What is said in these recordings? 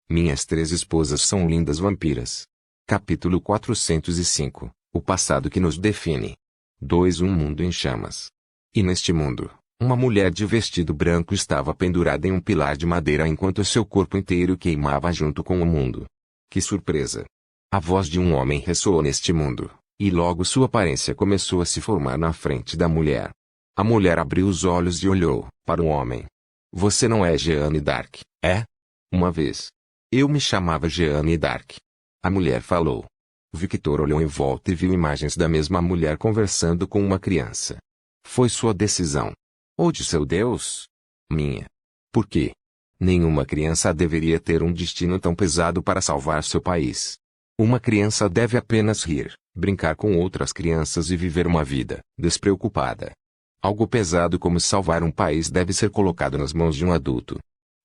Minhas 3 esposas são lindas vampiras. Capítulo 405. O passado que nos define. 2. Um mundo em chamas. E neste mundo, uma mulher de vestido branco estava pendurada em um pilar de madeira enquanto seu corpo inteiro queimava junto com o mundo. Que surpresa! A voz de um homem ressoou neste mundo, e logo sua aparência começou a se formar na frente da mulher. A mulher abriu os olhos e olhou para o homem. Você não é Jeanne d'Arc, é? Uma vez. Eu me chamava Jeanne d'Arc. A mulher falou. Victor olhou em volta e viu imagens da mesma mulher conversando com uma criança. Foi sua decisão. Ou de seu Deus? Minha. Por quê? Nenhuma criança deveria ter um destino tão pesado para salvar seu país. Uma criança deve apenas rir, brincar com outras crianças e viver uma vida despreocupada. Algo pesado como salvar um país deve ser colocado nas mãos de um adulto.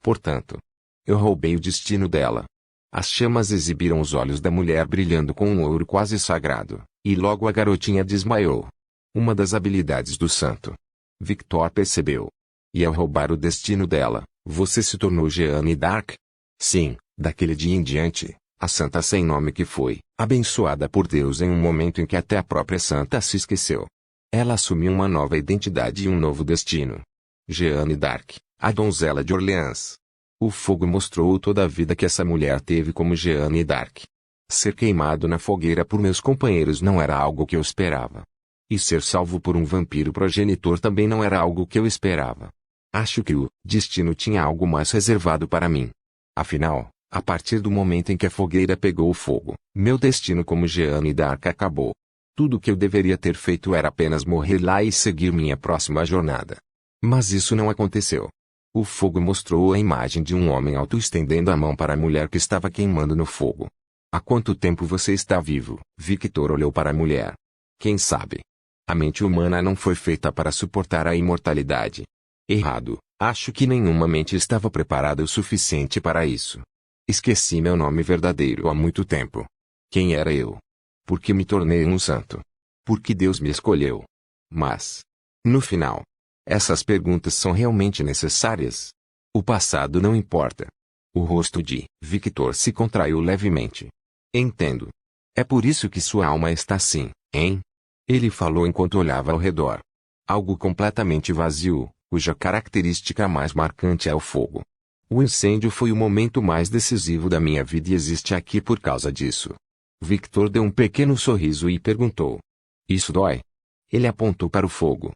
Portanto, eu roubei o destino dela. As chamas exibiram os olhos da mulher brilhando com um ouro quase sagrado, e logo a garotinha desmaiou. Uma das habilidades do santo. Victor percebeu. E ao roubar o destino dela, você se tornou Jeanne d'Arc? Sim, daquele dia em diante, a santa sem nome que foi, abençoada por Deus em um momento em que até a própria santa se esqueceu. Ela assumiu uma nova identidade e um novo destino. Jeanne d'Arc, a donzela de Orleans. O fogo mostrou toda a vida que essa mulher teve como Jeanne d'Arc. Ser queimado na fogueira por meus companheiros não era algo que eu esperava. E ser salvo por um vampiro progenitor também não era algo que eu esperava. Acho que o destino tinha algo mais reservado para mim. Afinal, a partir do momento em que a fogueira pegou fogo, meu destino como Jeanne d'Arc acabou. Tudo o que eu deveria ter feito era apenas morrer lá e seguir minha próxima jornada. Mas isso não aconteceu. O fogo mostrou a imagem de um homem alto estendendo a mão para a mulher que estava queimando no fogo. Há quanto tempo você está vivo? Victor olhou para a mulher. Quem sabe? A mente humana não foi feita para suportar a imortalidade. Errado, acho que nenhuma mente estava preparada o suficiente para isso. Esqueci meu nome verdadeiro há muito tempo. Quem era eu? Por que me tornei um santo? Por que Deus me escolheu? Mas, no final, essas perguntas são realmente necessárias? O passado não importa. O rosto de Victor se contraiu levemente. Entendo. É por isso que sua alma está assim, hein? Ele falou enquanto olhava ao redor. Algo completamente vazio, cuja característica mais marcante é o fogo. O incêndio foi o momento mais decisivo da minha vida e existe aqui por causa disso. Victor deu um pequeno sorriso e perguntou. Isso dói? Ele apontou para o fogo.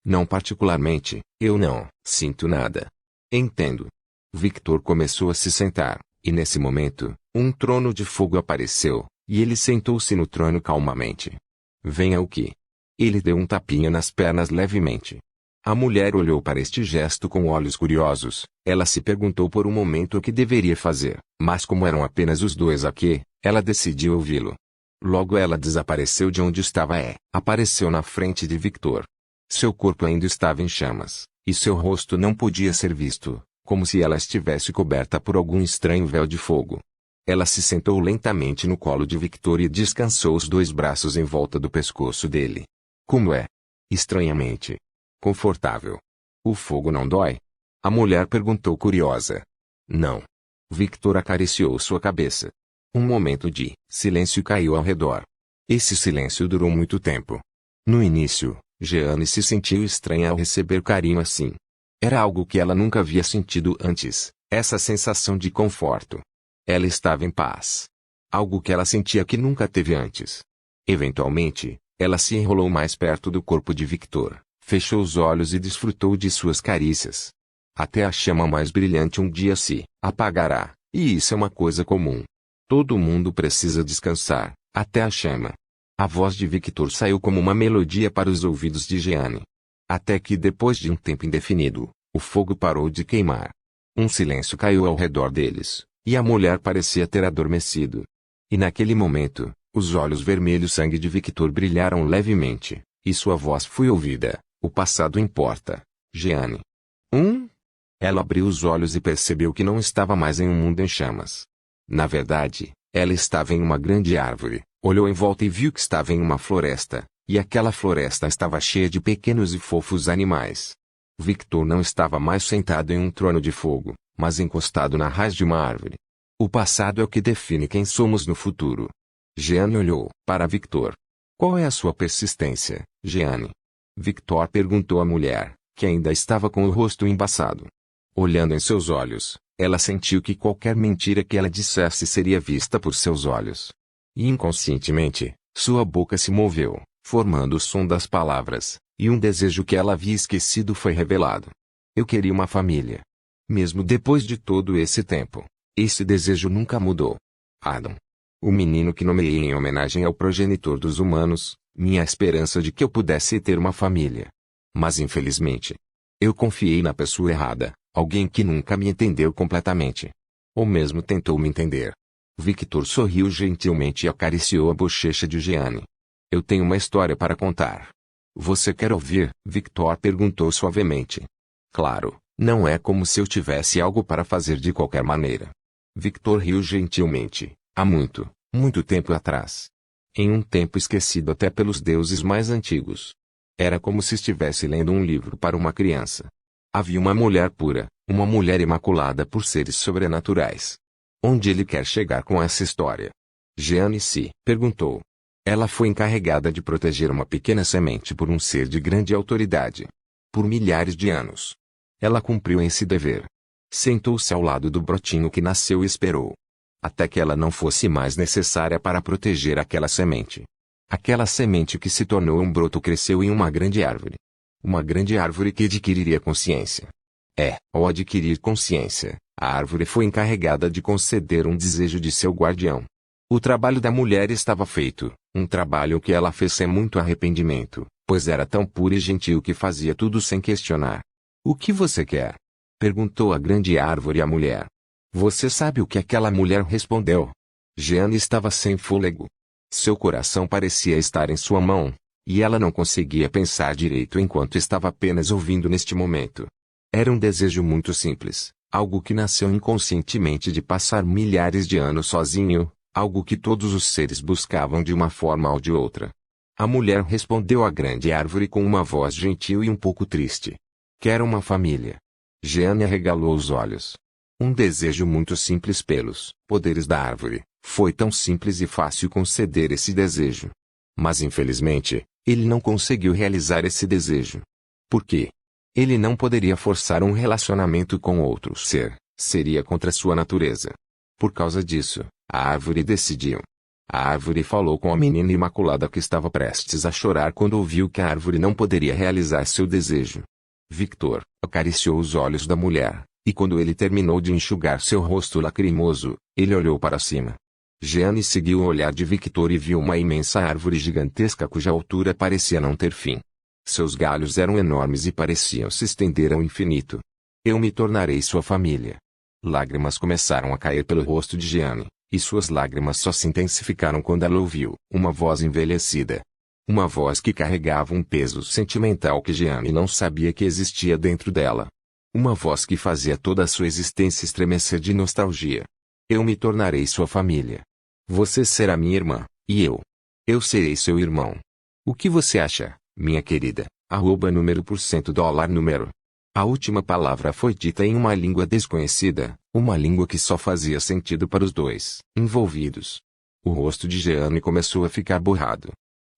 Não particularmente, eu não sinto nada. Entendo. Victor começou a se sentar, e nesse momento, um trono de fogo apareceu, e ele sentou-se no trono calmamente. Venha o que? Ele deu um tapinha nas pernas levemente. A mulher olhou para este gesto com olhos curiosos. Ela se perguntou por um momento o que deveria fazer, mas como eram apenas os dois aqui, ela decidiu ouvi-lo. Logo ela desapareceu de onde estava e apareceu na frente de Victor. Seu corpo ainda estava em chamas, e seu rosto não podia ser visto, como se ela estivesse coberta por algum estranho véu de fogo. Ela se sentou lentamente no colo de Victor e descansou os 2 braços em volta do pescoço dele. Como é? Estranhamente confortável. O fogo não dói? A mulher perguntou curiosa. Não. Victor acariciou sua cabeça. Um momento de silêncio caiu ao redor. Esse silêncio durou muito tempo. No início, Jeanne se sentiu estranha ao receber carinho assim. Era algo que ela nunca havia sentido antes, essa sensação de conforto. Ela estava em paz. Algo que ela sentia que nunca teve antes. Eventualmente, ela se enrolou mais perto do corpo de Victor, fechou os olhos e desfrutou de suas carícias. Até a chama mais brilhante um dia se apagará, e isso é uma coisa comum. Todo mundo precisa descansar, até a chama. A voz de Victor saiu como uma melodia para os ouvidos de Jeanne. Até que depois de um tempo indefinido, o fogo parou de queimar. Um silêncio caiu ao redor deles, e a mulher parecia ter adormecido. E naquele momento, os olhos vermelhos sangue de Victor brilharam levemente, e sua voz foi ouvida. O passado importa, Jeanne. Ela abriu os olhos e percebeu que não estava mais em um mundo em chamas. Na verdade, ela estava em uma grande árvore, olhou em volta e viu que estava em uma floresta, e aquela floresta estava cheia de pequenos e fofos animais. Victor não estava mais sentado em um trono de fogo, mas encostado na raiz de uma árvore. O passado é o que define quem somos no futuro. Jeanne olhou para Victor. Qual é a sua persistência, Jeanne? Victor perguntou à mulher, que ainda estava com o rosto embaçado. Olhando em seus olhos, ela sentiu que qualquer mentira que ela dissesse seria vista por seus olhos. E inconscientemente, sua boca se moveu, formando o som das palavras, e um desejo que ela havia esquecido foi revelado. Eu queria uma família. Mesmo depois de todo esse tempo, esse desejo nunca mudou. Adam. O menino que nomeei em homenagem ao progenitor dos humanos, minha esperança de que eu pudesse ter uma família. Mas infelizmente, eu confiei na pessoa errada, alguém que nunca me entendeu completamente. Ou mesmo tentou me entender. Victor sorriu gentilmente e acariciou a bochecha de Jeanne. Eu tenho uma história para contar. Você quer ouvir? Victor perguntou suavemente. Claro, não é como se eu tivesse algo para fazer de qualquer maneira. Victor riu gentilmente. Há muito, muito tempo atrás. Em um tempo esquecido até pelos deuses mais antigos. Era como se estivesse lendo um livro para uma criança. Havia uma mulher pura, uma mulher imaculada por seres sobrenaturais. Onde ele quer chegar com essa história? Jeanne se perguntou. Ela foi encarregada de proteger uma pequena semente por um ser de grande autoridade. Por milhares de anos. Ela cumpriu esse dever. Sentou-se ao lado do brotinho que nasceu e esperou. Até que ela não fosse mais necessária para proteger aquela semente. Aquela semente que se tornou um broto cresceu em uma grande árvore. Uma grande árvore que adquiriria consciência. Ao adquirir consciência, a árvore foi encarregada de conceder um desejo de seu guardião. O trabalho da mulher estava feito, um trabalho que ela fez sem muito arrependimento, pois era tão pura e gentil que fazia tudo sem questionar. O que você quer? Perguntou a grande árvore à mulher. Você sabe o que aquela mulher respondeu? Jeanne estava sem fôlego. Seu coração parecia estar em sua mão, e ela não conseguia pensar direito enquanto estava apenas ouvindo neste momento. Era um desejo muito simples, algo que nasceu inconscientemente de passar milhares de anos sozinho, algo que todos os seres buscavam de uma forma ou de outra. A mulher respondeu à grande árvore com uma voz gentil e um pouco triste. Quero uma família. Jeanne arregalou os olhos. Um desejo muito simples pelos poderes da árvore. Foi tão simples e fácil conceder esse desejo. Mas infelizmente, ele não conseguiu realizar esse desejo. Por quê? Ele não poderia forçar um relacionamento com outro ser, seria contra sua natureza. Por causa disso, a árvore decidiu. A árvore falou com a menina imaculada que estava prestes a chorar quando ouviu que a árvore não poderia realizar seu desejo. Victor acariciou os olhos da mulher, e quando ele terminou de enxugar seu rosto lacrimoso, ele olhou para cima. Jeanne seguiu o olhar de Victor e viu uma imensa árvore gigantesca cuja altura parecia não ter fim. Seus galhos eram enormes e pareciam se estender ao infinito. Eu me tornarei sua família. Lágrimas começaram a cair pelo rosto de Jeanne, e suas lágrimas só se intensificaram quando ela ouviu uma voz envelhecida. Uma voz que carregava um peso sentimental que Jeanne não sabia que existia dentro dela. Uma voz que fazia toda a sua existência estremecer de nostalgia. Eu me tornarei sua família. Você será minha irmã, e eu serei seu irmão. O que você acha, minha querida? $número. A última palavra foi dita em uma língua desconhecida, uma língua que só fazia sentido para os dois envolvidos. O rosto de Jeanne começou a ficar borrado.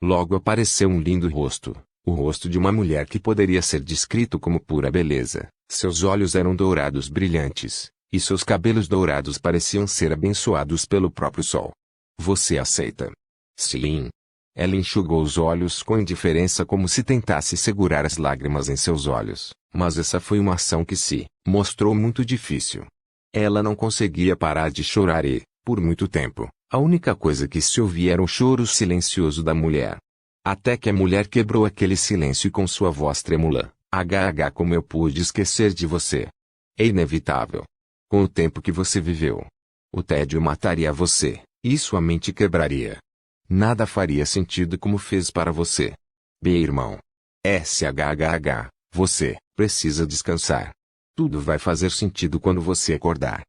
Logo apareceu um lindo rosto, o rosto de uma mulher que poderia ser descrito como pura beleza. Seus olhos eram dourados brilhantes, e seus cabelos dourados pareciam ser abençoados pelo próprio sol. Você aceita? Sim. Ela enxugou os olhos com indiferença como se tentasse segurar as lágrimas em seus olhos, mas essa foi uma ação que se mostrou muito difícil. Ela não conseguia parar de chorar e, por muito tempo, a única coisa que se ouvia era o choro silencioso da mulher. Até que a mulher quebrou aquele silêncio com sua voz trêmula. Como eu pude esquecer de você? É inevitável. Com o tempo que você viveu, o tédio mataria você, e sua mente quebraria. Nada faria sentido como fez para você. Irmão. Você precisa descansar. Tudo vai fazer sentido quando você acordar.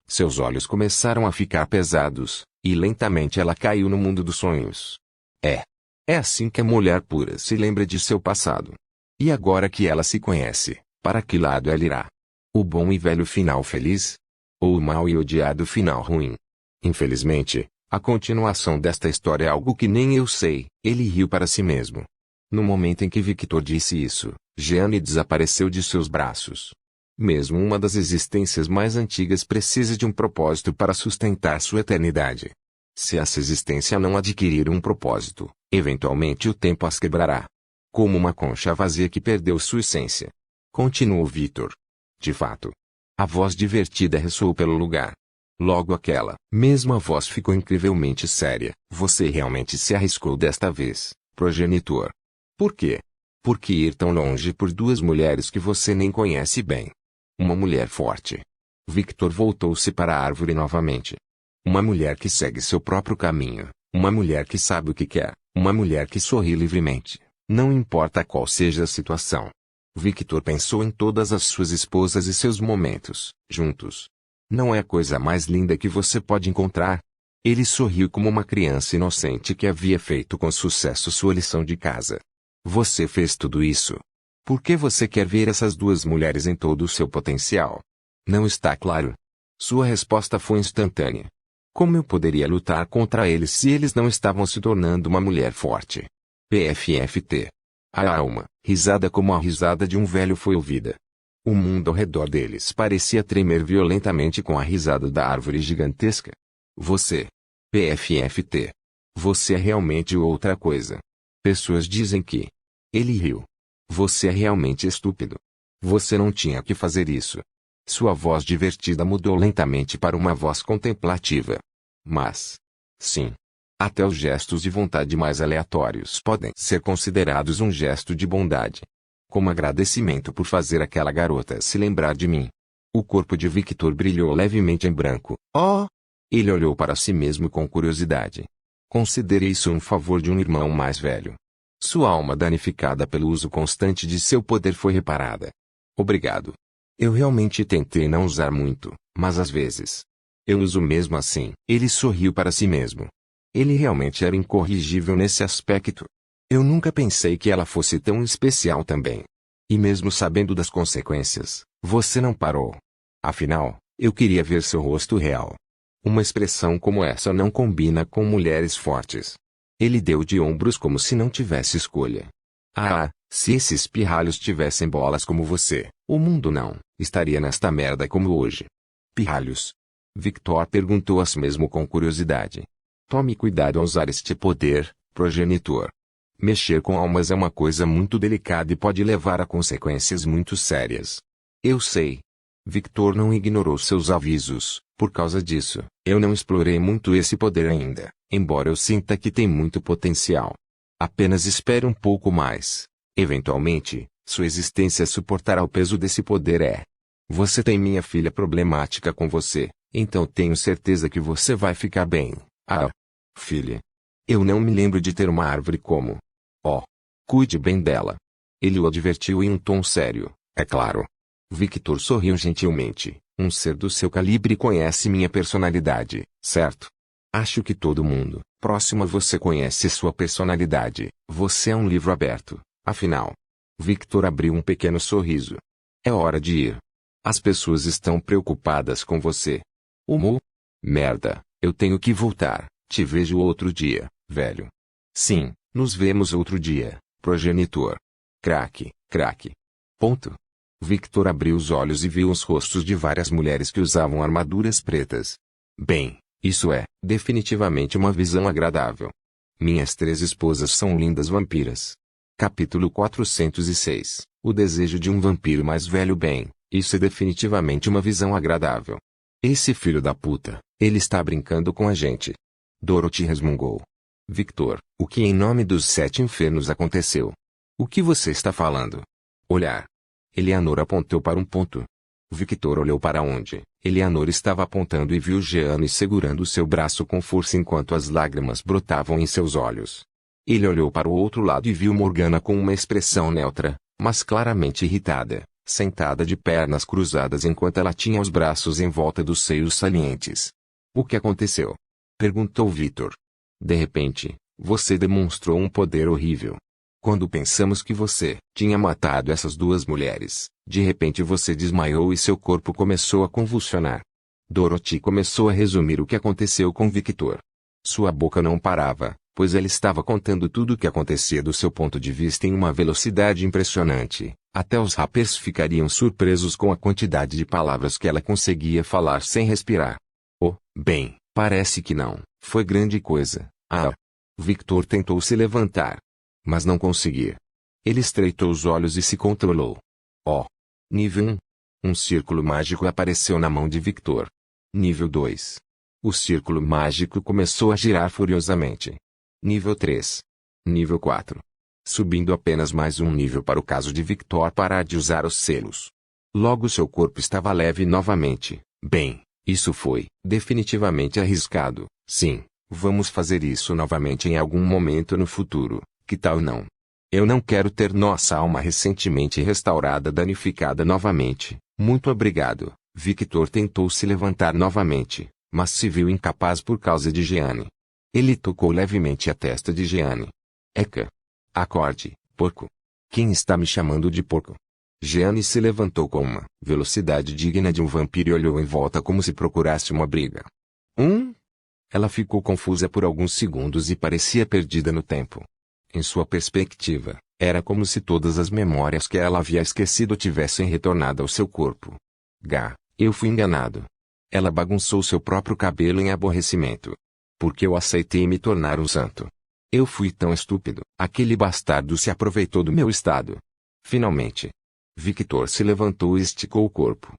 Seus olhos começaram a ficar pesados, e lentamente ela caiu no mundo dos sonhos. É assim que a mulher pura se lembra de seu passado. E agora que ela se conhece, para que lado ela irá? O bom e velho final feliz? Ou o mau e odiado final ruim? Infelizmente, a continuação desta história é algo que nem eu sei. Ele riu para si mesmo. No momento em que Victor disse isso, Jeanne desapareceu de seus braços. Mesmo uma das existências mais antigas precisa de um propósito para sustentar sua eternidade. Se essa existência não adquirir um propósito, eventualmente o tempo as quebrará. Como uma concha vazia que perdeu sua essência. Continuou Victor. De fato, a voz divertida ressoou pelo lugar. Logo aquela mesma voz ficou incrivelmente séria. Você realmente se arriscou desta vez, progenitor. Por quê? Por que ir tão longe por duas mulheres que você nem conhece bem? Uma mulher forte. Victor voltou-se para a árvore novamente. Uma mulher que segue seu próprio caminho. Uma mulher que sabe o que quer. Uma mulher que sorri livremente. Não importa qual seja a situação. Victor pensou em todas as suas esposas e seus momentos, juntos. Não é a coisa mais linda que você pode encontrar? Ele sorriu como uma criança inocente que havia feito com sucesso sua lição de casa. Você fez tudo isso. Por que você quer ver essas duas mulheres em todo o seu potencial? Não está claro? Sua resposta foi instantânea. Como eu poderia lutar contra eles se eles não estavam se tornando uma mulher forte? PFFT. A alma, risada como a risada de um velho foi ouvida. O mundo ao redor deles parecia tremer violentamente com a risada da árvore gigantesca. Você. PFFT. Você é realmente outra coisa. Pessoas dizem que. Ele riu. Você é realmente estúpido. Você não tinha que fazer isso. Sua voz divertida mudou lentamente para uma voz contemplativa. Mas. Sim. Até os gestos de vontade mais aleatórios podem ser considerados um gesto de bondade. Como agradecimento por fazer aquela garota se lembrar de mim. O corpo de Victor brilhou levemente em branco. Oh! Ele olhou para si mesmo com curiosidade. Considere isso um favor de um irmão mais velho. Sua alma danificada pelo uso constante de seu poder foi reparada. Obrigado. Eu realmente tentei não usar muito, mas às vezes. Eu uso mesmo assim. Ele sorriu para si mesmo. Ele realmente era incorrigível nesse aspecto. Eu nunca pensei que ela fosse tão especial também. E mesmo sabendo das consequências, você não parou. Afinal, eu queria ver seu rosto real. Uma expressão como essa não combina com mulheres fortes. Ele deu de ombros como se não tivesse escolha. Ah, se esses pirralhos tivessem bolas como você, o mundo não estaria nesta merda como hoje. Pirralhos? Victor perguntou a si mesmo com curiosidade. Tome cuidado ao usar este poder, progenitor. Mexer com almas é uma coisa muito delicada e pode levar a consequências muito sérias. Eu sei. Victor não ignorou seus avisos. Por causa disso, eu não explorei muito esse poder ainda, embora eu sinta que tem muito potencial. Apenas espere um pouco mais. Eventualmente, sua existência suportará o peso desse poder. Você tem minha filha problemática com você, então tenho certeza que você vai ficar bem. Ah, filha. Eu não me lembro de ter uma árvore como. Oh, cuide bem dela. Ele o advertiu em um tom sério, é claro. Victor sorriu gentilmente. Um ser do seu calibre conhece minha personalidade, certo? Acho que todo mundo, próximo a você conhece sua personalidade. Você é um livro aberto, afinal. Victor abriu um pequeno sorriso. É hora de ir. As pessoas estão preocupadas com você. Merda, eu tenho que voltar. Te vejo outro dia, velho. Sim, nos vemos outro dia, progenitor. Craque, craque. Ponto. Victor abriu os olhos e viu os rostos de várias mulheres que usavam armaduras pretas. Bem, isso é, definitivamente uma visão agradável. Minhas 3 esposas são lindas vampiras. Capítulo 406. O desejo de um vampiro mais velho. Bem, isso é definitivamente uma visão agradável. Esse filho da puta, ele está brincando com a gente. Dorothy resmungou. Victor, o que em nome dos 7 infernos aconteceu? O que você está falando? Olhar. Eleanor apontou para um ponto. Victor olhou para onde Eleanor estava apontando e viu Jeanne segurando seu braço com força enquanto as lágrimas brotavam em seus olhos. Ele olhou para o outro lado e viu Morgana com uma expressão neutra, mas claramente irritada, sentada de pernas cruzadas enquanto ela tinha os braços em volta dos seios salientes. O que aconteceu? Perguntou Victor. De repente, você demonstrou um poder horrível. Quando pensamos que você tinha matado essas 2 mulheres, De repente você desmaiou e seu corpo começou a convulsionar. Dorothy começou a resumir o que aconteceu com Victor. Sua boca não parava, pois ele estava contando tudo o que acontecia do seu ponto de vista em uma velocidade impressionante. Até os rappers ficariam surpresos com a quantidade de palavras que ela conseguia falar sem respirar. Oh, bem, parece que não, foi grande coisa. Ah! Victor tentou se levantar, mas não conseguia. Ele estreitou os olhos e se controlou. Oh! Nível 1. Um círculo mágico apareceu na mão de Victor. Nível 2. O círculo mágico começou a girar furiosamente. Nível 3. Nível 4. Subindo apenas mais um nível para o caso de Victor parar de usar os selos. Logo seu corpo estava leve novamente. Bem, isso foi definitivamente arriscado. Sim, vamos fazer isso novamente em algum momento no futuro. Que tal não? Eu não quero ter nossa alma recentemente restaurada danificada novamente. Muito obrigado. Victor tentou se levantar novamente, mas se viu incapaz por causa de Jeanne. Ele tocou levemente a testa de Jeanne. Eca! Acorde, porco. Quem está me chamando de porco? Jeanne se levantou com uma velocidade digna de um vampiro e olhou em volta como se procurasse uma briga. Ela ficou confusa por alguns segundos e parecia perdida no tempo. Em sua perspectiva, era como se todas as memórias que ela havia esquecido tivessem retornado ao seu corpo. Eu fui enganado. Ela bagunçou seu próprio cabelo em aborrecimento. Porque eu aceitei me tornar um santo. Eu fui tão estúpido. Aquele bastardo se aproveitou do meu estado. Finalmente. Victor se levantou e esticou o corpo.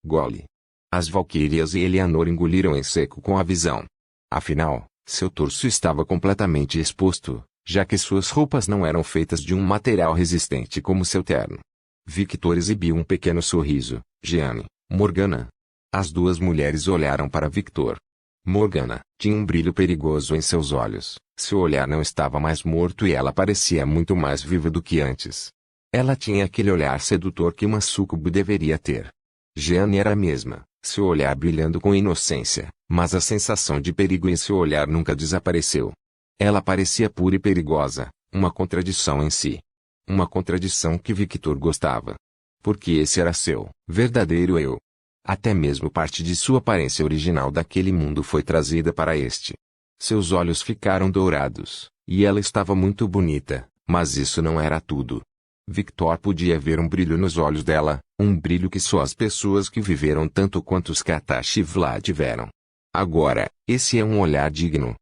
Gole. As valquírias e Eleanor engoliram em seco com a visão. Afinal, seu torso estava completamente exposto, já que suas roupas não eram feitas de um material resistente como seu terno. Victor exibiu um pequeno sorriso. Jeanne, Morgana. As duas mulheres olharam para Victor. Morgana tinha um brilho perigoso em seus olhos. Seu olhar não estava mais morto e ela parecia muito mais viva do que antes. Ela tinha aquele olhar sedutor que uma súcubo deveria ter. Jeanne era a mesma, seu olhar brilhando com inocência, mas a sensação de perigo em seu olhar nunca desapareceu. Ela parecia pura e perigosa, uma contradição em si. Uma contradição que Victor gostava. Porque esse era seu verdadeiro eu. Até mesmo parte de sua aparência original daquele mundo foi trazida para este. Seus olhos ficaram dourados, e ela estava muito bonita, mas isso não era tudo. Victor podia ver um brilho nos olhos dela, um brilho que só as pessoas que viveram tanto quanto os Katash e Vlad tiveram. Agora, esse é um olhar digno.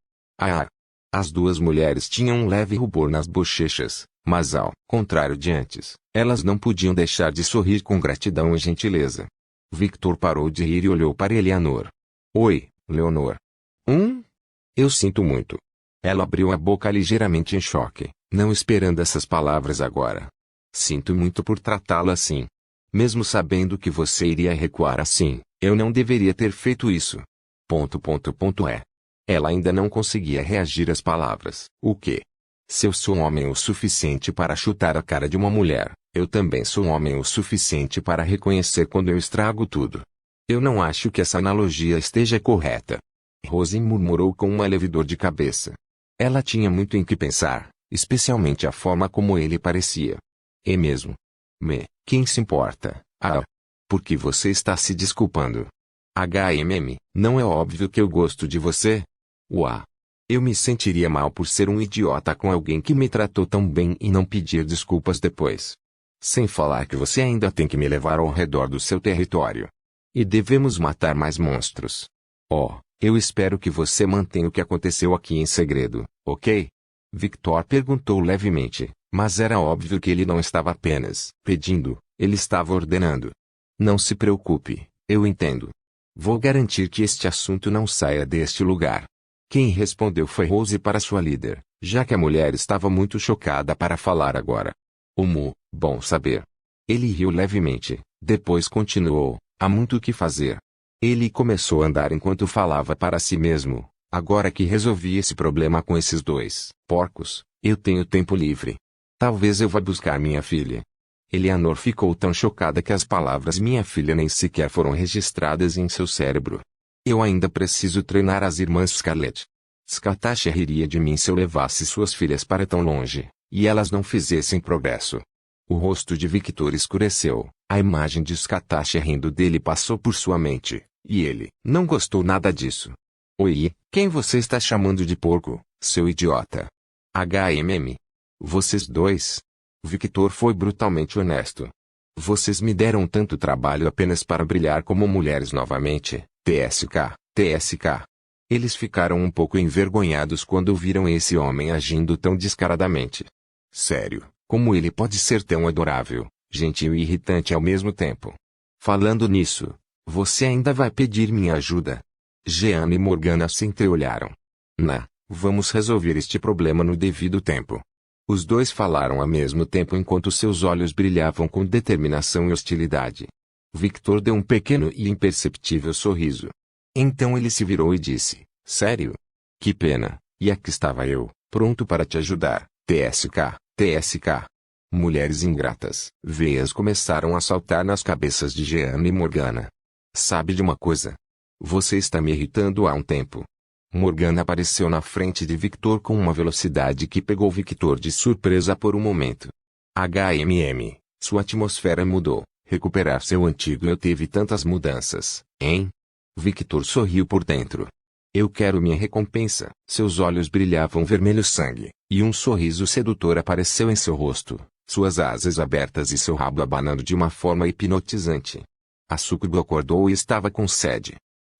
As duas mulheres tinham um leve rubor nas bochechas, mas ao contrário de antes, elas não podiam deixar de sorrir com gratidão e gentileza. Victor parou de rir e olhou para Eleanor. Oi, Leonor. Eu sinto muito. Ela abriu a boca ligeiramente em choque, não esperando essas palavras agora. Sinto muito por tratá-la assim. Mesmo sabendo que você iria recuar assim, eu não deveria ter feito isso. Ela ainda não conseguia reagir às palavras. O quê? Se eu sou um homem o suficiente para chutar a cara de uma mulher, eu também sou um homem o suficiente para reconhecer quando eu estrago tudo. Eu não acho que essa analogia esteja correta. Rose murmurou com uma leve dor de cabeça. Ela tinha muito em que pensar, especialmente a forma como ele parecia. E mesmo. Quem se importa? Por que você está se desculpando? Não é óbvio que eu gosto de você? Eu me sentiria mal por ser um idiota com alguém que me tratou tão bem e não pedir desculpas depois. Sem falar que você ainda tem que me levar ao redor do seu território. E devemos matar mais monstros. Eu espero que você mantenha o que aconteceu aqui em segredo, ok? Victor perguntou levemente, mas era óbvio que ele não estava apenas pedindo, ele estava ordenando. Não se preocupe, eu entendo. Vou garantir que este assunto não saia deste lugar. Quem respondeu foi Rose para sua líder, já que a mulher estava muito chocada para falar agora. Bom saber. Ele riu levemente, depois continuou, há muito o que fazer. Ele começou a andar enquanto falava para si mesmo. Agora que resolvi esse problema com esses dois porcos, eu tenho tempo livre. Talvez eu vá buscar minha filha. Eleanor ficou tão chocada que as palavras minha filha nem sequer foram registradas em seu cérebro. Eu ainda preciso treinar as irmãs Scarlett. Skatasha riria de mim se eu levasse suas filhas para tão longe, e elas não fizessem progresso. O rosto de Victor escureceu, a imagem de Scatache rindo dele passou por sua mente, e ele não gostou nada disso. Oi, quem você está chamando de porco, seu idiota? Vocês dois? Victor foi brutalmente honesto. Vocês me deram tanto trabalho apenas para brilhar como mulheres novamente, TSK. Eles ficaram um pouco envergonhados quando viram esse homem agindo tão descaradamente. Sério, como ele pode ser tão adorável, gentil e irritante ao mesmo tempo? Falando nisso, você ainda vai pedir minha ajuda? Jeanne e Morgana se entreolharam. Vamos resolver este problema no devido tempo. Os dois falaram ao mesmo tempo enquanto seus olhos brilhavam com determinação e hostilidade. Victor deu um pequeno e imperceptível sorriso. Então ele se virou e disse, sério? Que pena, e aqui estava eu, pronto para te ajudar, TSK. Mulheres ingratas. Veias começaram a saltar nas cabeças de Jeanne e Morgana. Sabe de uma coisa? Você está me irritando há um tempo. Morgana apareceu na frente de Victor com uma velocidade que pegou Victor de surpresa por um momento. Sua atmosfera mudou. Recuperar seu antigo eu teve tantas mudanças, hein? Victor sorriu por dentro. Eu quero minha recompensa. Seus olhos brilhavam vermelho sangue, e um sorriso sedutor apareceu em seu rosto, suas asas abertas e seu rabo abanando de uma forma hipnotizante. A súcubo acordou e estava com sede.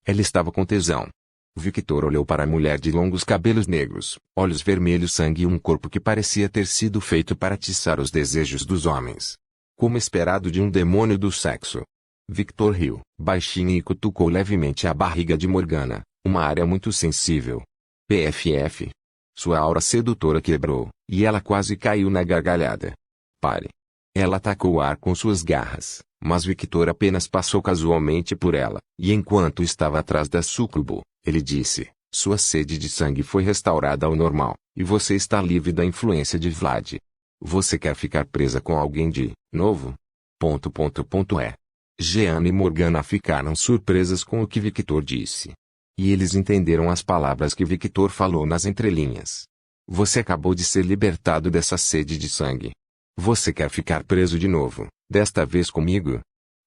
Ela estava com tesão. Victor olhou para a mulher de longos cabelos negros, olhos vermelhos sangue e um corpo que parecia ter sido feito para atiçar os desejos dos homens. Como esperado de um demônio do sexo. Victor riu, baixinho e cutucou levemente a barriga de Morgana, uma área muito sensível. PFF. Sua aura sedutora quebrou, e ela quase caiu na gargalhada. Pare. Ela atacou o ar com suas garras, mas Victor apenas passou casualmente por ela, e enquanto estava atrás da súcubo, ele disse, sua sede de sangue foi restaurada ao normal, e você está livre da influência de Vlad. Você quer ficar presa com alguém de novo? Jeanne e Morgana ficaram surpresas com o que Victor disse. E eles entenderam as palavras que Victor falou nas entrelinhas. Você acabou de ser libertado dessa sede de sangue. Você quer ficar preso de novo, desta vez comigo?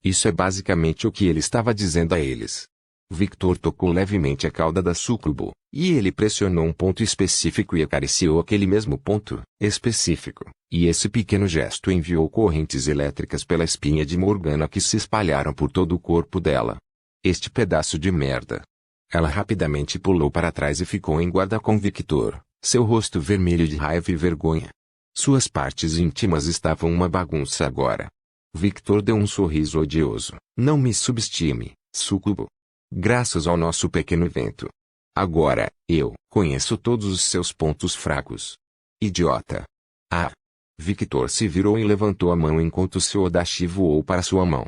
Isso é basicamente o que ele estava dizendo a eles. Victor tocou levemente a cauda da súcubo, e ele pressionou um ponto específico e acariciou aquele mesmo ponto específico, e esse pequeno gesto enviou correntes elétricas pela espinha de Morgana que se espalharam por todo o corpo dela. Este pedaço de merda. Ela rapidamente pulou para trás e ficou em guarda com Victor, seu rosto vermelho de raiva e vergonha. Suas partes íntimas estavam uma bagunça agora. Victor deu um sorriso odioso. Não me subestime, súcubo. Graças ao nosso pequeno evento. Agora, eu conheço todos os seus pontos fracos. Idiota. Victor se virou e levantou a mão enquanto seu Odachi voou para sua mão.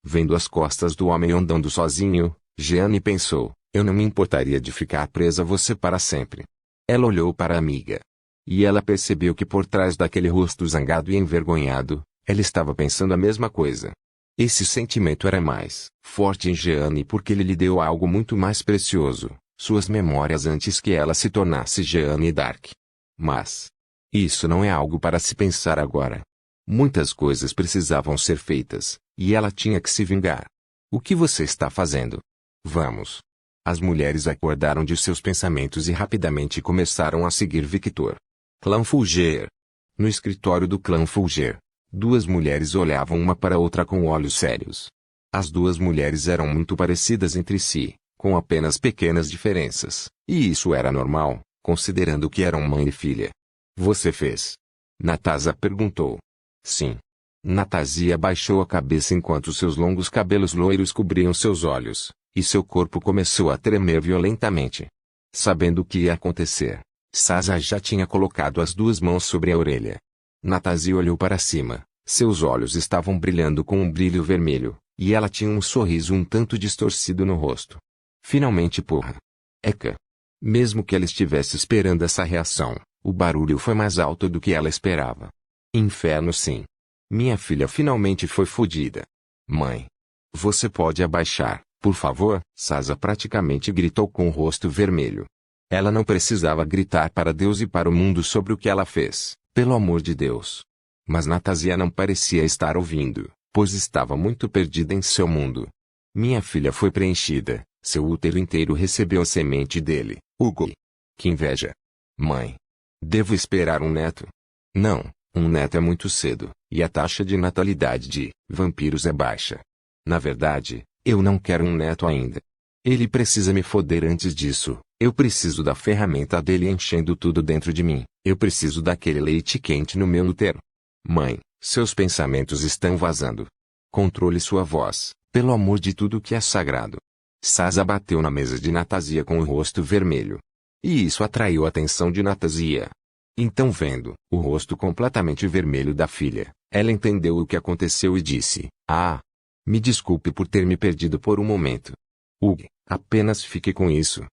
Vendo as costas do homem andando sozinho, Jeanne pensou, eu não me importaria de ficar presa a você para sempre. Ela olhou para a amiga. E ela percebeu que por trás daquele rosto zangado e envergonhado, ela estava pensando a mesma coisa. Esse sentimento era mais forte em Jeanne porque ele lhe deu algo muito mais precioso, suas memórias antes que ela se tornasse Jeanne Dark. Mas isso não é algo para se pensar agora. Muitas coisas precisavam ser feitas, e ela tinha que se vingar. O que você está fazendo? Vamos. As mulheres acordaram de seus pensamentos e rapidamente começaram a seguir Victor. Clã Fulger. No escritório do clã Fulger. Duas mulheres olhavam uma para a outra com olhos sérios. As duas mulheres eram muito parecidas entre si, com apenas pequenas diferenças, e isso era normal, considerando que eram mãe e filha. Você fez? Natasha perguntou. Sim. Natasha baixou a cabeça enquanto seus longos cabelos loiros cobriam seus olhos, e seu corpo começou a tremer violentamente. Sabendo o que ia acontecer, Sasa já tinha colocado as duas mãos sobre a orelha. Natasha olhou para cima, seus olhos estavam brilhando com um brilho vermelho, e ela tinha um sorriso um tanto distorcido no rosto. Finalmente porra. Eka. Mesmo que ela estivesse esperando essa reação, o barulho foi mais alto do que ela esperava. Inferno sim. Minha filha finalmente foi fodida. Mãe. Você pode abaixar, por favor? Sasa praticamente gritou com o rosto vermelho. Ela não precisava gritar para Deus e para o mundo sobre o que ela fez. Pelo amor de Deus. Mas Natasia não parecia estar ouvindo, pois estava muito perdida em seu mundo. Minha filha foi preenchida, seu útero inteiro recebeu a semente dele, Hugo. Que inveja. Mãe. Devo esperar um neto? Não, um neto é muito cedo, e a taxa de natalidade de vampiros é baixa. Na verdade, eu não quero um neto ainda. Ele precisa me foder antes disso. Eu preciso da ferramenta dele enchendo tudo dentro de mim. Eu preciso daquele leite quente no meu útero. Mãe, seus pensamentos estão vazando. Controle sua voz, pelo amor de tudo que é sagrado. Sasa bateu na mesa de Natasia com o rosto vermelho. E isso atraiu a atenção de Natasia. Então, vendo o rosto completamente vermelho da filha, ela entendeu o que aconteceu e disse: Ah! Me desculpe por ter me perdido por um momento. Hugo, apenas fique com isso.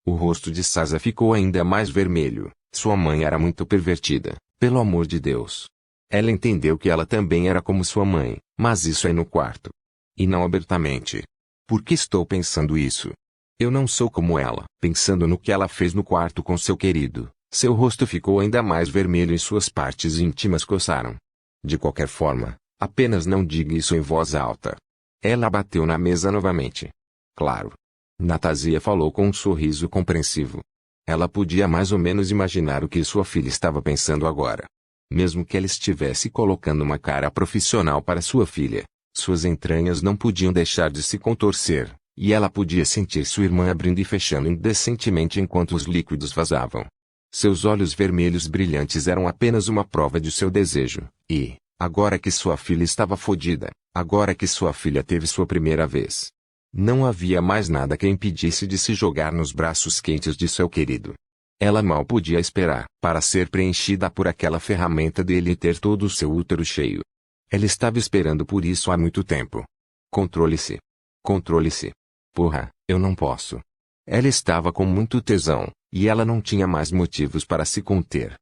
O rosto de Sasa ficou ainda mais vermelho. Sua mãe era muito pervertida, pelo amor de Deus. Ela entendeu que ela também era como sua mãe, mas isso é no quarto. E não abertamente. Por que estou pensando isso? Eu não sou como ela. Pensando no que ela fez no quarto com seu querido, seu rosto ficou ainda mais vermelho e suas partes íntimas coçaram. De qualquer forma, apenas não diga isso em voz alta. Ela bateu na mesa novamente. Claro. Natasia falou com um sorriso compreensivo. Ela podia mais ou menos imaginar o que sua filha estava pensando agora. Mesmo que ela estivesse colocando uma cara profissional para sua filha, suas entranhas não podiam deixar de se contorcer, e ela podia sentir sua irmã abrindo e fechando indecentemente enquanto os líquidos vazavam. Seus olhos vermelhos brilhantes eram apenas uma prova de seu desejo, e, agora que sua filha estava fodida, agora que sua filha teve sua primeira vez, não havia mais nada que a impedisse de se jogar nos braços quentes de seu querido. Ela mal podia esperar para ser preenchida por aquela ferramenta dele e ter todo o seu útero cheio. Ela estava esperando por isso há muito tempo. Controle-se. Controle-se. Porra, eu não posso. Ela estava com muito tesão, e ela não tinha mais motivos para se conter.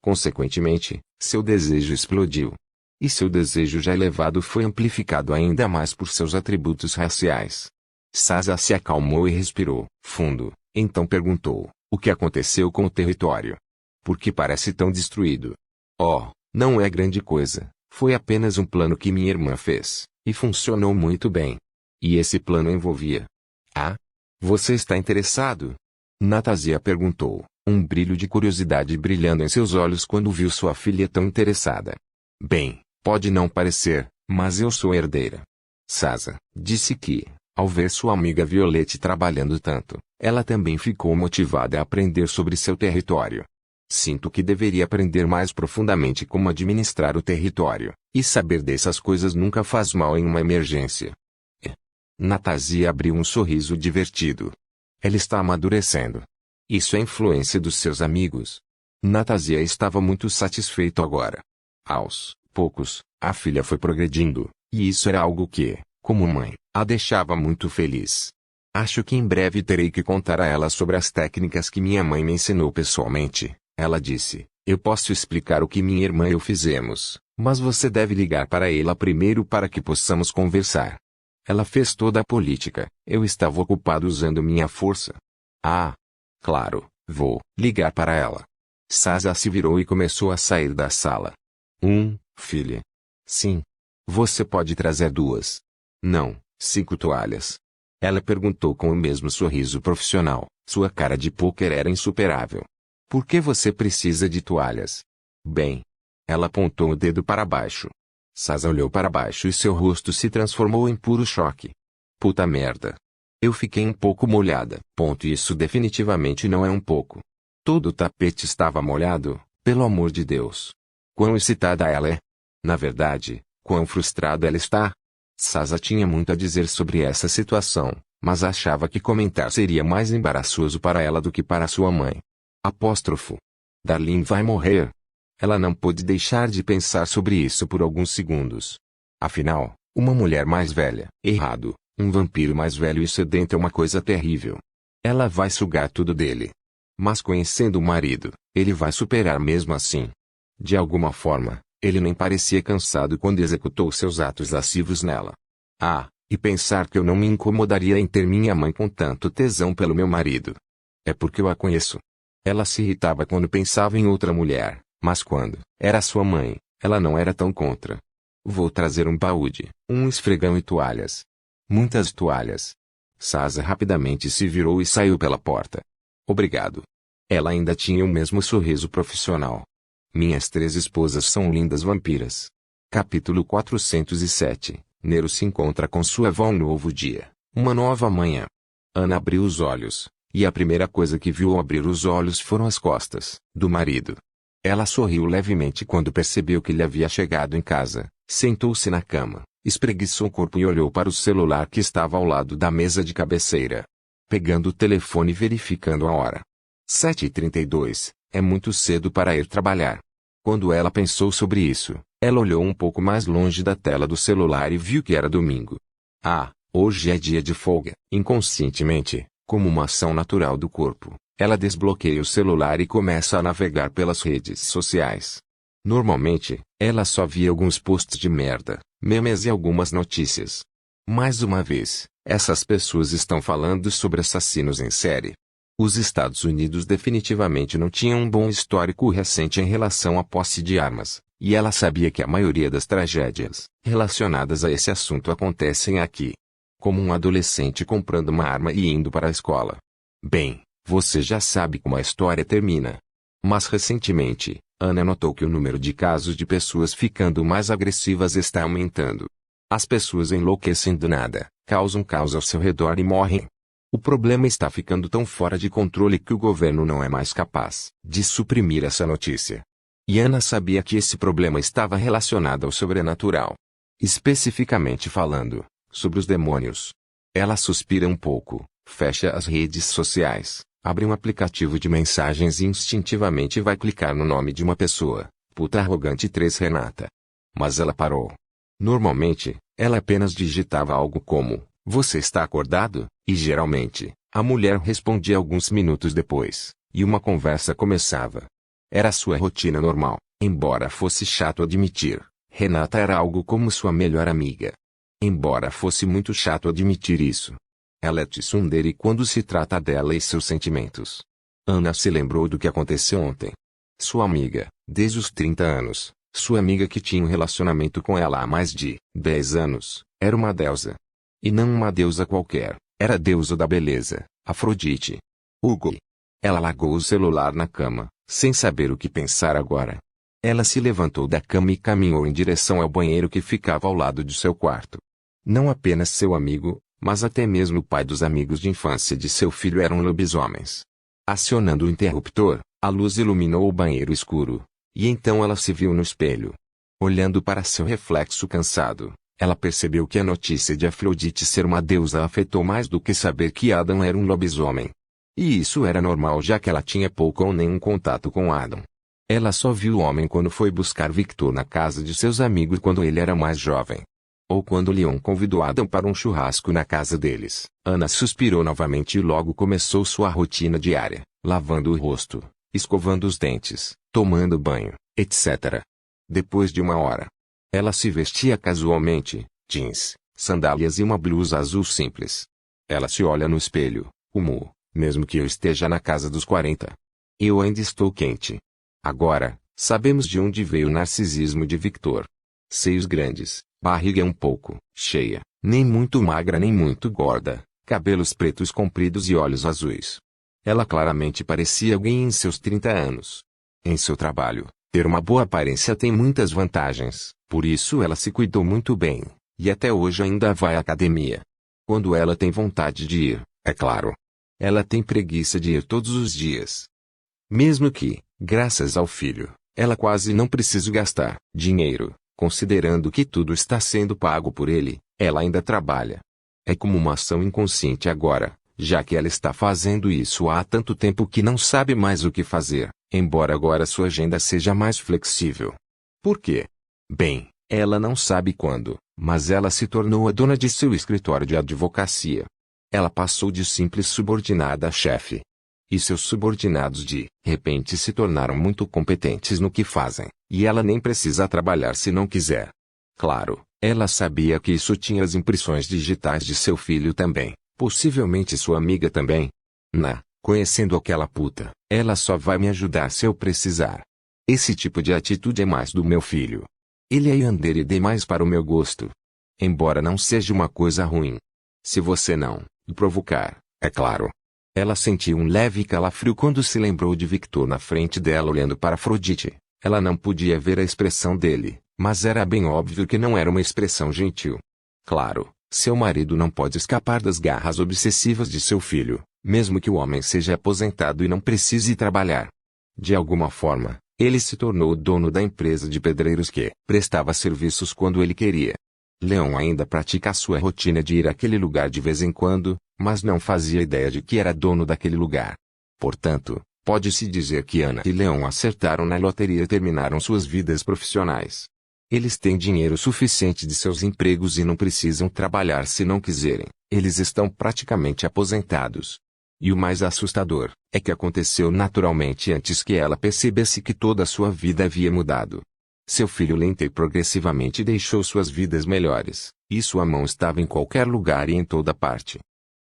Consequentemente, seu desejo explodiu. E seu desejo já elevado foi amplificado ainda mais por seus atributos raciais. Sasa se acalmou e respirou fundo, então perguntou: o que aconteceu com o território? Por que parece tão destruído? Oh, não é grande coisa, foi apenas um plano que minha irmã fez, e funcionou muito bem. E esse plano envolvia... Ah? Você está interessado? Natasia perguntou, um brilho de curiosidade brilhando em seus olhos quando viu sua filha tão interessada. Bem, pode não parecer, mas eu sou herdeira. Sasa disse que, ao ver sua amiga Violette trabalhando tanto, ela também ficou motivada a aprender sobre seu território. Sinto que deveria aprender mais profundamente como administrar o território, e saber dessas coisas nunca faz mal em uma emergência. Natasia abriu um sorriso divertido. Ela está amadurecendo. Isso é influência dos seus amigos. Natasia estava muito satisfeito agora. Aos poucos, a filha foi progredindo, e isso era algo que, como mãe, a deixava muito feliz. Acho que em breve terei que contar a ela sobre as técnicas que minha mãe me ensinou pessoalmente. Ela disse: eu posso explicar o que minha irmã e eu fizemos, mas você deve ligar para ela primeiro para que possamos conversar. Ela fez toda a política, eu estava ocupado usando minha força. Ah, claro, vou ligar para ela. Sasa se virou e começou a sair da sala. Filha. Sim. Você pode trazer 2. Não, 5 toalhas. Ela perguntou com o mesmo sorriso profissional. Sua cara de pôquer era insuperável. Por que você precisa de toalhas? Bem. Ela apontou o dedo para baixo. Sasa olhou para baixo e seu rosto se transformou em puro choque. Puta merda. Eu fiquei um pouco molhada. Isso definitivamente não é um pouco. Todo o tapete estava molhado, pelo amor de Deus. Quão excitada ela é. Na verdade, quão frustrada ela está. Sasa tinha muito a dizer sobre essa situação, mas achava que comentar seria mais embaraçoso para ela do que para sua mãe. Darlene vai morrer. Ela não pôde deixar de pensar sobre isso por alguns segundos. Afinal, uma mulher mais velha, errado, um vampiro mais velho e sedento é uma coisa terrível. Ela vai sugar tudo dele. Mas conhecendo o marido, ele vai superar mesmo assim. De alguma forma, ele nem parecia cansado quando executou seus atos lascivos nela. E pensar que eu não me incomodaria em ter minha mãe com tanto tesão pelo meu marido. É porque eu a conheço. Ela se irritava quando pensava em outra mulher. Mas quando era sua mãe, Ela não era tão contra. Vou trazer um balde, um esfregão e toalhas. Muitas toalhas. Sasa rapidamente se virou e saiu pela porta. Obrigado. Ela ainda tinha o mesmo sorriso profissional. Minhas 3 esposas são lindas vampiras. Capítulo 407. Nero se encontra com sua avó um novo dia, uma nova manhã. Ana abriu os olhos, e a primeira coisa que viu ao abrir os olhos foram as costas do marido. Ela sorriu levemente quando percebeu que ele havia chegado em casa, sentou-se na cama, espreguiçou o corpo e olhou para o celular que estava ao lado da mesa de cabeceira. Pegando o telefone e verificando a hora. 7h32, é muito cedo para ir trabalhar. Quando ela pensou sobre isso, ela olhou um pouco mais longe da tela do celular e viu que era domingo. Ah, hoje é dia de folga. Inconscientemente, como uma ação natural do corpo, ela desbloqueia o celular e começa a navegar pelas redes sociais. Normalmente, ela só via alguns posts de merda, memes e algumas notícias. Mais uma vez, essas pessoas estão falando sobre assassinos em série. Os Estados Unidos definitivamente não tinham um bom histórico recente em relação à posse de armas, e ela sabia que a maioria das tragédias relacionadas a esse assunto acontecem aqui. Como um adolescente comprando uma arma e indo para a escola. Bem, você já sabe como a história termina. Mas recentemente, Ana notou que o número de casos de pessoas ficando mais agressivas está aumentando. As pessoas enlouquecem do nada, causam caos ao seu redor e morrem. O problema está ficando tão fora de controle que o governo não é mais capaz de suprimir essa notícia. E Ana sabia que esse problema estava relacionado ao sobrenatural. Especificamente falando, sobre os demônios. Ela suspira um pouco, fecha as redes sociais, abre um aplicativo de mensagens e instintivamente vai clicar no nome de uma pessoa, puta arrogante 3 Renata. Mas ela parou. Normalmente, ela apenas digitava algo como, você está acordado? E geralmente, a mulher respondia alguns minutos depois, e uma conversa começava. Era sua rotina normal, embora fosse chato admitir. Renata era algo como sua melhor amiga. Embora fosse muito chato admitir isso. Ela é tsundere quando se trata dela e seus sentimentos. Ana se lembrou do que aconteceu ontem. Sua amiga, desde os 30 anos, sua amiga que tinha um relacionamento com ela há mais de 10 anos, era uma deusa. E não uma deusa qualquer, era a deusa da beleza, Afrodite. Hugo. Ela largou o celular na cama, sem saber o que pensar agora. Ela se levantou da cama e caminhou em direção ao banheiro que ficava ao lado de seu quarto. Não apenas seu amigo, mas até mesmo o pai dos amigos de infância de seu filho eram lobisomens. Acionando o interruptor, a luz iluminou o banheiro escuro, e então ela se viu no espelho. Olhando para seu reflexo cansado, ela percebeu que a notícia de Afrodite ser uma deusa a afetou mais do que saber que Adam era um lobisomem. E isso era normal já que ela tinha pouco ou nenhum contato com Adam. Ela só viu o homem quando foi buscar Victor na casa de seus amigos quando ele era mais jovem. Ou quando Leon convidou Adam para um churrasco na casa deles. Ana suspirou novamente e logo começou sua rotina diária, lavando o rosto, escovando os dentes, tomando banho, etc. Depois de uma hora, ela se vestia casualmente, jeans, sandálias e uma blusa azul simples. Ela se olha no espelho, mesmo que eu esteja na casa dos 40. Eu ainda estou quente. Agora, sabemos de onde veio o narcisismo de Victor. Seios grandes, barriga um pouco cheia, nem muito magra nem muito gorda, cabelos pretos compridos e olhos azuis. Ela claramente parecia alguém em seus 30 anos. Em seu trabalho, ter uma boa aparência tem muitas vantagens, por isso ela se cuidou muito bem, e até hoje ainda vai à academia. Quando ela tem vontade de ir, é claro. Ela tem preguiça de ir todos os dias. Mesmo que, graças ao filho, ela quase não precise gastar dinheiro, considerando que tudo está sendo pago por ele, ela ainda trabalha. É como uma ação inconsciente agora, já que ela está fazendo isso há tanto tempo que não sabe mais o que fazer, embora agora sua agenda seja mais flexível. Por quê? Bem, ela não sabe quando, mas ela se tornou a dona de seu escritório de advocacia. Ela passou de simples subordinada a chefe. E seus subordinados de repente se tornaram muito competentes no que fazem, e ela nem precisa trabalhar se não quiser. Claro, ela sabia que isso tinha as impressões digitais de seu filho também, possivelmente sua amiga também. Conhecendo aquela puta, ela só vai me ajudar se eu precisar. Esse tipo de atitude é mais do meu filho. Ele é yandere demais para o meu gosto. Embora não seja uma coisa ruim. Se você não o provocar, é claro. Ela sentiu um leve calafrio quando se lembrou de Victor na frente dela olhando para Afrodite. Ela não podia ver a expressão dele, mas era bem óbvio que não era uma expressão gentil. Claro, seu marido não pode escapar das garras obsessivas de seu filho, mesmo que o homem seja aposentado e não precise trabalhar. De alguma forma, ele se tornou o dono da empresa de pedreiros que prestava serviços quando ele queria. Leon ainda pratica a sua rotina de ir àquele lugar de vez em quando, mas não fazia ideia de que era dono daquele lugar. Portanto, pode-se dizer que Ana e Leon acertaram na loteria e terminaram suas vidas profissionais. Eles têm dinheiro suficiente de seus empregos e não precisam trabalhar se não quiserem. Eles estão praticamente aposentados. E o mais assustador é que aconteceu naturalmente antes que ela percebesse que toda a sua vida havia mudado. Seu filho lenta e progressivamente deixou suas vidas melhores, e sua mão estava em qualquer lugar e em toda parte.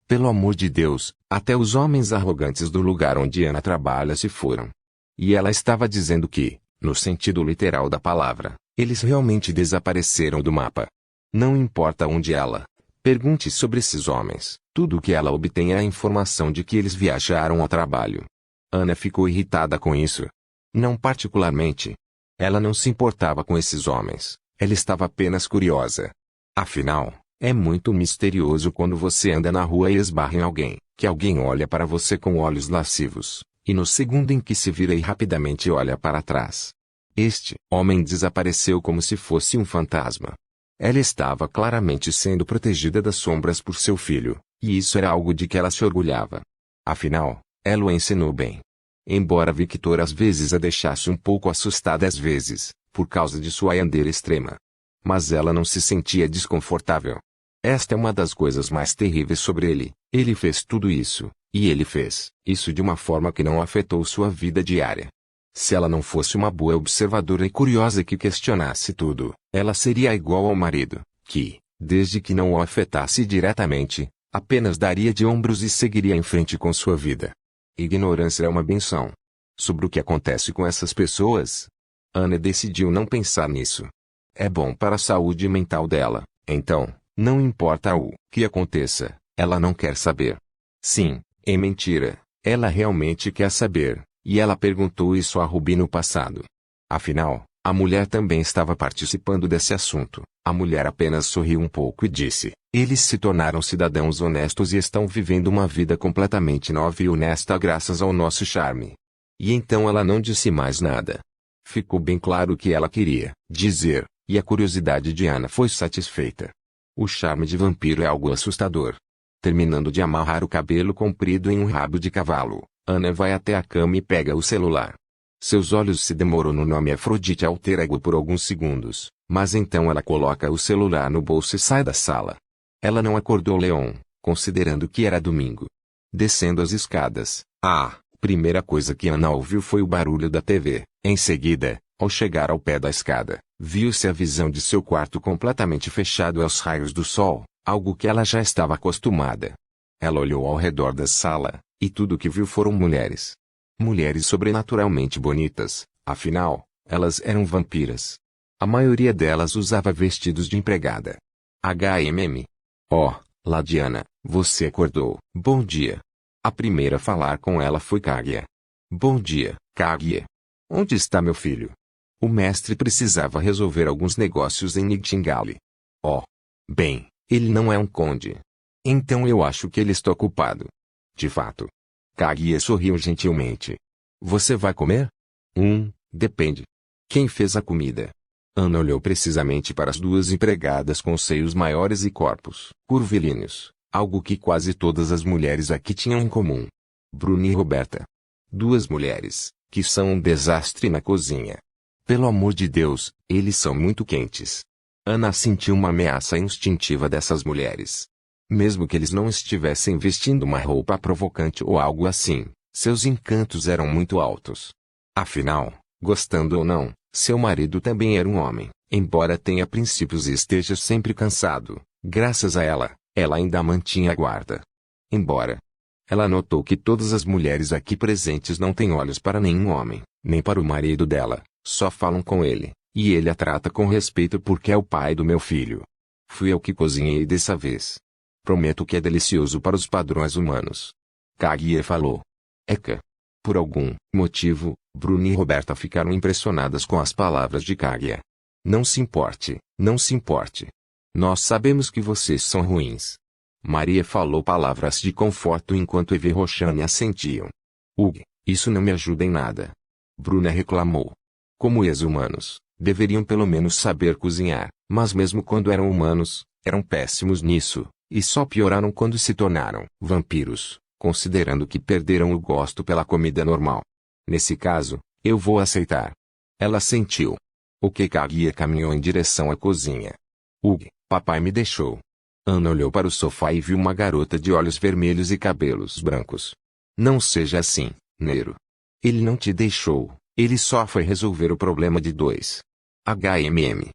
Pelo amor de Deus, até os homens arrogantes do lugar onde Ana trabalha se foram. E ela estava dizendo que, no sentido literal da palavra, eles realmente desapareceram do mapa. Não importa onde ela pergunte sobre esses homens, tudo o que ela obtém é a informação de que eles viajaram ao trabalho. Ana ficou irritada com isso. Não particularmente. Ela não se importava com esses homens, ela estava apenas curiosa. Afinal, é muito misterioso quando você anda na rua e esbarra em alguém, que alguém olha para você com olhos lascivos, e no segundo em que se vira e rapidamente olha para trás. Este homem desapareceu como se fosse um fantasma. Ela estava claramente sendo protegida das sombras por seu filho, e isso era algo de que ela se orgulhava. Afinal, ela o ensinou bem. Embora Victor às vezes a deixasse um pouco assustada às vezes, por causa de sua yandere extrema. Mas ela não se sentia desconfortável. Esta é uma das coisas mais terríveis sobre ele. Ele fez tudo isso, e ele fez isso de uma forma que não afetou sua vida diária. Se ela não fosse uma boa observadora e curiosa que questionasse tudo, ela seria igual ao marido, que, desde que não o afetasse diretamente, apenas daria de ombros e seguiria em frente com sua vida. Ignorância é uma benção. Sobre o que acontece com essas pessoas? Ana decidiu não pensar nisso. É bom para a saúde mental dela, então, não importa o que aconteça, ela não quer saber. Sim, é mentira, ela realmente quer saber, e ela perguntou isso a Ruby no passado. Afinal, a mulher também estava participando desse assunto. A mulher apenas sorriu um pouco e disse: eles se tornaram cidadãos honestos e estão vivendo uma vida completamente nova e honesta graças ao nosso charme. E então ela não disse mais nada. Ficou bem claro o que ela queria dizer, e a curiosidade de Ana foi satisfeita. O charme de vampiro é algo assustador. Terminando de amarrar o cabelo comprido em um rabo de cavalo, Ana vai até a cama e pega o celular. Seus olhos se demoram no nome Afrodite Alter Ego por alguns segundos, mas então ela coloca o celular no bolso e sai da sala. Ela não acordou Leon, considerando que era domingo. Descendo as escadas, a primeira coisa que Ana ouviu foi o barulho da TV. Em seguida, ao chegar ao pé da escada, viu-se a visão de seu quarto completamente fechado aos raios do sol, algo que ela já estava acostumada. Ela olhou ao redor da sala, e tudo o que viu foram mulheres. Mulheres sobrenaturalmente bonitas, afinal, elas eram vampiras. A maioria delas usava vestidos de empregada. Oh, Ladiana, você acordou. Bom dia. A primeira a falar com ela foi Kaguya. Bom dia, Kaguya. Onde está meu filho? O mestre precisava resolver alguns negócios em Nightingale. Oh. Bem, ele não é um conde. Então eu acho que ele está ocupado. De fato. Kaguya sorriu gentilmente. Você vai comer? Depende. Quem fez a comida? Ana olhou precisamente para as duas empregadas com seios maiores e corpos curvilíneos, algo que quase todas as mulheres aqui tinham em comum. Bruna e Roberta. Duas mulheres, que são um desastre na cozinha. Pelo amor de Deus, eles são muito quentes. Ana sentiu uma ameaça instintiva dessas mulheres. Mesmo que eles não estivessem vestindo uma roupa provocante ou algo assim, seus encantos eram muito altos. Afinal, gostando ou não, seu marido também era um homem, embora tenha princípios e esteja sempre cansado. Graças a ela, ela ainda mantinha a guarda. Embora ela notou que todas as mulheres aqui presentes não têm olhos para nenhum homem, nem para o marido dela, Só falam com ele, e ele a trata com respeito porque é o pai do meu filho. Fui eu que cozinhei dessa vez. Prometo que é delicioso para os padrões humanos. Kaguya falou. Eka. Por algum motivo, Bruna e Roberta ficaram impressionadas com as palavras de Kaguya. Não se importe, não se importe. Nós sabemos que vocês são ruins. Maria falou palavras de conforto enquanto Eva e Roxane assentiam. Ugh, isso não me ajuda em nada. Bruna reclamou. Como ex-humanos, deveriam pelo menos saber cozinhar, mas mesmo quando eram humanos, eram péssimos nisso, e só pioraram quando se tornaram vampiros, considerando que perderam o gosto pela comida normal. Nesse caso, eu vou aceitar. Ela sentiu. O que Kaguya caminhou em direção à cozinha. Ugh, papai me deixou. Ana olhou para o sofá e viu uma garota de olhos vermelhos e cabelos brancos. Não seja assim, Nero. Ele não te deixou, ele só foi resolver o problema de dois. HMM.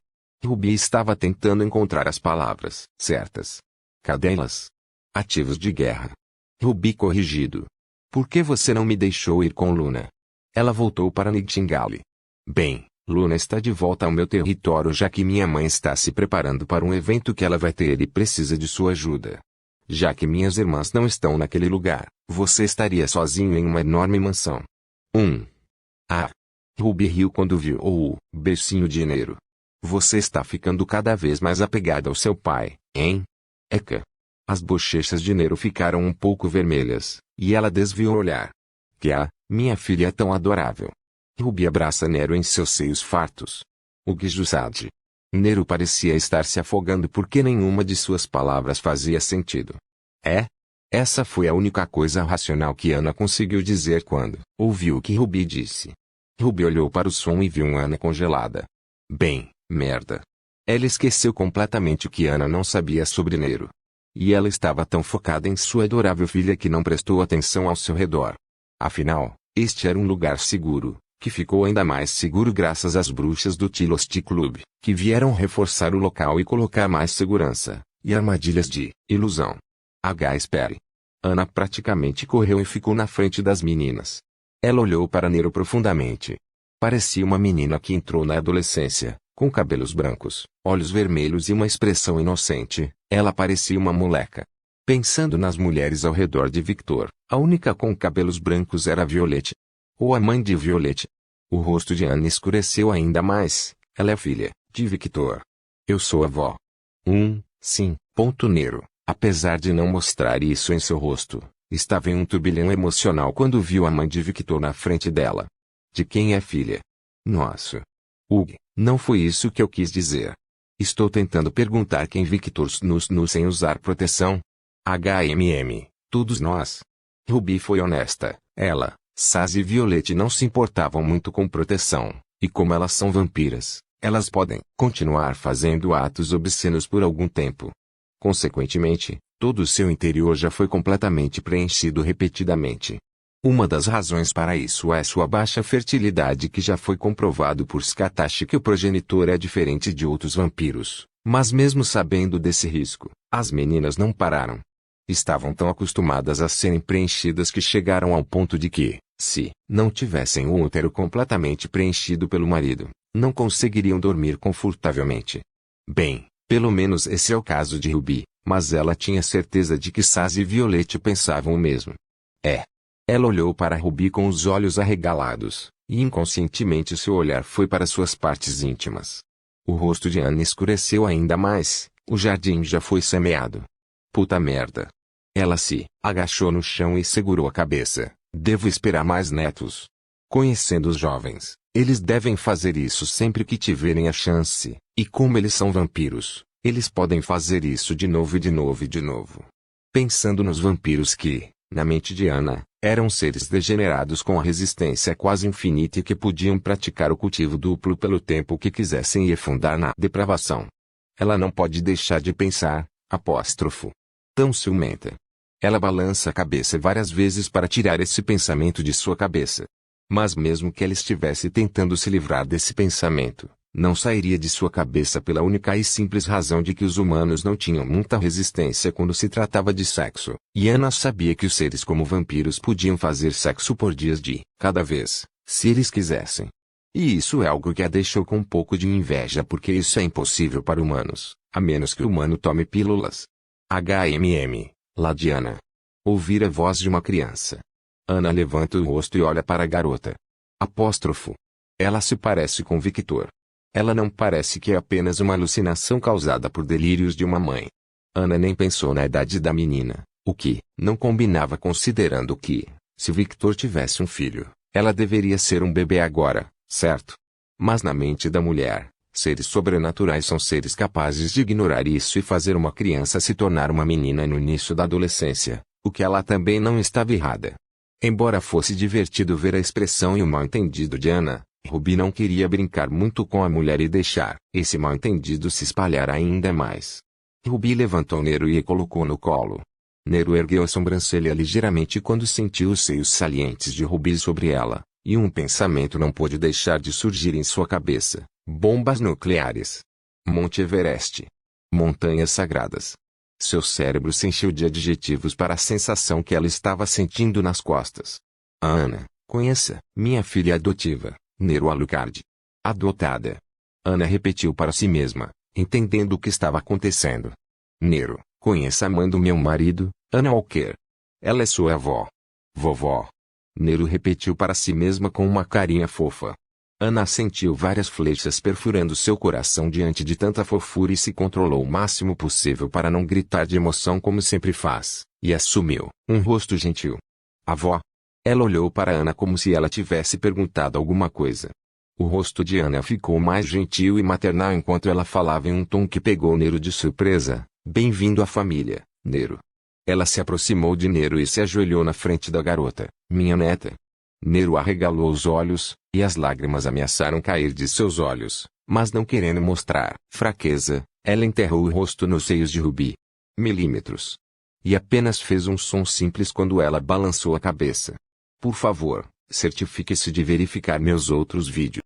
Ruby estava tentando encontrar as palavras certas. Cadê elas? Ativos de guerra. Ruby corrigido. Por que você não me deixou ir com Luna? Ela voltou para Nightingale. Bem, Luna está de volta ao meu território já que minha mãe está se preparando para um evento que ela vai ter e precisa de sua ajuda. Já que minhas irmãs não estão naquele lugar, você estaria sozinho em uma enorme mansão. Ah! Ruby riu quando viu o beicinho de Nero. Você está ficando cada vez mais apegada ao seu pai, hein? Eka. As bochechas de Nero ficaram um pouco vermelhas, e ela desviou o olhar. Minha filha é tão adorável. Ruby abraça Nero em seus seios fartos. Ugijusade. Nero parecia estar se afogando porque nenhuma de suas palavras fazia sentido. Essa foi a única coisa racional que Ana conseguiu dizer quando ouviu o que Ruby disse. Ruby olhou para o som e viu Ana congelada. Bem, merda. Ela esqueceu completamente o que Ana não sabia sobre Nero. E ela estava tão focada em sua adorável filha que não prestou atenção ao seu redor. Afinal, este era um lugar seguro, que ficou ainda mais seguro graças às bruxas do Tilosti Club, que vieram reforçar o local e colocar mais segurança, e armadilhas de ilusão. Espere. Ana praticamente correu e ficou na frente das meninas. Ela olhou para Nero profundamente. Parecia uma menina que entrou na adolescência, com cabelos brancos, olhos vermelhos e uma expressão inocente. Ela parecia uma moleca. Pensando nas mulheres ao redor de Victor, a única com cabelos brancos era Violette. Ou a mãe de Violette. O rosto de Ana escureceu ainda mais. Ela é filha de Victor. Eu sou avó. Sim. Nero, apesar de não mostrar isso em seu rosto, estava em um turbilhão emocional quando viu a mãe de Victor na frente dela. De quem é filha? Nossa. Não foi isso que eu quis dizer. Estou tentando perguntar quem Victor nos sem usar proteção. Todos nós. Ruby foi honesta. Ela, Saz e Violette não se importavam muito com proteção, e como elas são vampiras, elas podem continuar fazendo atos obscenos por algum tempo. Consequentemente, todo o seu interior já foi completamente preenchido repetidamente. Uma das razões para isso é sua baixa fertilidade que já foi comprovado por Skatashi que o progenitor é diferente de outros vampiros, mas mesmo sabendo desse risco, as meninas não pararam. Estavam tão acostumadas a serem preenchidas que chegaram ao ponto de que, se não tivessem o útero completamente preenchido pelo marido, não conseguiriam dormir confortavelmente. Bem, pelo menos esse é o caso de Ruby, mas ela tinha certeza de que Saz e Violette pensavam o mesmo. Ela olhou para Ruby com os olhos arregalados, e inconscientemente seu olhar foi para suas partes íntimas. O rosto de Ana escureceu ainda mais, o jardim já foi semeado. Puta merda. Ela se agachou no chão e segurou a cabeça. Devo esperar mais netos. Conhecendo os jovens, eles devem fazer isso sempre que tiverem a chance, e como eles são vampiros, eles podem fazer isso de novo e de novo e de novo. Pensando nos vampiros que, na mente de Ana, eram seres degenerados com a resistência quase infinita e que podiam praticar o cultivo duplo pelo tempo que quisessem e afundar na depravação. Ela não pode deixar de pensar, tão ciumenta. Ela balança a cabeça várias vezes para tirar esse pensamento de sua cabeça. Mas mesmo que ela estivesse tentando se livrar desse pensamento, não sairia de sua cabeça pela única e simples razão de que os humanos não tinham muita resistência quando se tratava de sexo, e Ana sabia que os seres como vampiros podiam fazer sexo por dias de cada vez, se eles quisessem. E isso é algo que a deixou com um pouco de inveja porque isso é impossível para humanos, a menos que o humano tome pílulas. Lá de Ana. Ouvir a voz de uma criança. Ana levanta o rosto e olha para a garota. Apóstrofo. Ela se parece com Victor. Ela não parece que é apenas uma alucinação causada por delírios de uma mãe. Ana nem pensou na idade da menina, o que não combinava considerando que, se Victor tivesse um filho, ela deveria ser um bebê agora, certo? Mas na mente da mulher, seres sobrenaturais são seres capazes de ignorar isso e fazer uma criança se tornar uma menina no início da adolescência, o que ela também não estava errada. Embora fosse divertido ver a expressão e o mal-entendido de Ana, Ruby não queria brincar muito com a mulher e deixar esse mal-entendido se espalhar ainda mais. Ruby levantou Nero e a colocou no colo. Nero ergueu a sobrancelha ligeiramente quando sentiu os seios salientes de Ruby sobre ela, e um pensamento não pôde deixar de surgir em sua cabeça: bombas nucleares. Monte Everest. Montanhas sagradas. Seu cérebro se encheu de adjetivos para a sensação que ela estava sentindo nas costas. A Ana, conheça, minha filha adotiva, Nero Alucard. Adotada. Ana repetiu para si mesma, entendendo o que estava acontecendo. Nero, conheça a mãe do meu marido, Ana Walker. Ela é sua avó. Vovó. Nero repetiu para si mesma com uma carinha fofa. Ana sentiu várias flechas perfurando seu coração diante de tanta fofura e se controlou o máximo possível para não gritar de emoção como sempre faz, e assumiu um rosto gentil. Avó. Ela olhou para Ana como se ela tivesse perguntado alguma coisa. O rosto de Ana ficou mais gentil e maternal enquanto ela falava em um tom que pegou Nero de surpresa. Bem-vindo à família, Nero. Ela se aproximou de Nero e se ajoelhou na frente da garota. Minha neta. Nero arregalou os olhos, e as lágrimas ameaçaram cair de seus olhos, mas não querendo mostrar fraqueza, ela enterrou o rosto nos seios de Ruby. Milímetros. E apenas fez um som simples quando ela balançou a cabeça. Por favor, certifique-se de verificar meus outros vídeos.